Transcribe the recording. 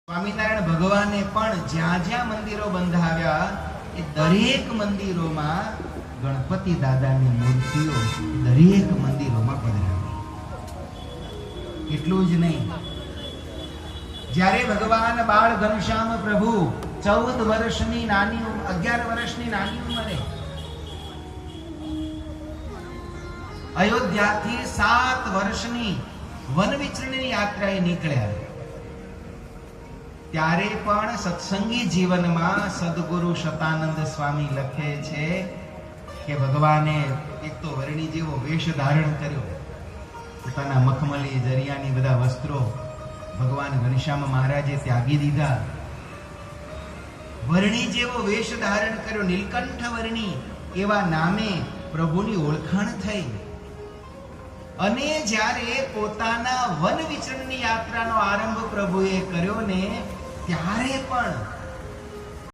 સ્વામિનારાયણ ભગવાને પણ જ્યાં જ્યાં મંદિરો બંધાવ્યા એ દરેક મંદિરોમાં ગણપતિ દાદાની મૂર્તિઓ દરેક મંદિરોમાં પધરાવી. એટલું જ નહીં, જ્યારે ભગવાન બાળ ઘનશ્યામ પ્રભુ 14 વર્ષની નાની 11 વર્ષની નાની ઉંમરે અયોધ્યાથી 7 વર્ષની વન વિચરણની યાત્રાએ નીકળ્યા, ત્યારે પણ સત્સંગી જીવનમાં સદગુરુ શતાનંદ સ્વામી લખે છે કે ભગવાને એક તો વર્ણી જેવો વેશ ધારણ કર્યો, પોતાના મખમલી જરિયાની બધા વસ્ત્રો ભગવાન ઘનશ્યામ મહારાજે ત્યાગી દીધા. વર્ણી જેવો વેશ ધારણ કર્યો, નીલકંઠ વર્ણી એવા નામે પ્રભુની ઓળખાણ થઈ. અને જ્યારે પોતાના વન વિચરણની યાત્રાનો આરંભ પ્રભુએ કર્યો ને, ત્યારે પણ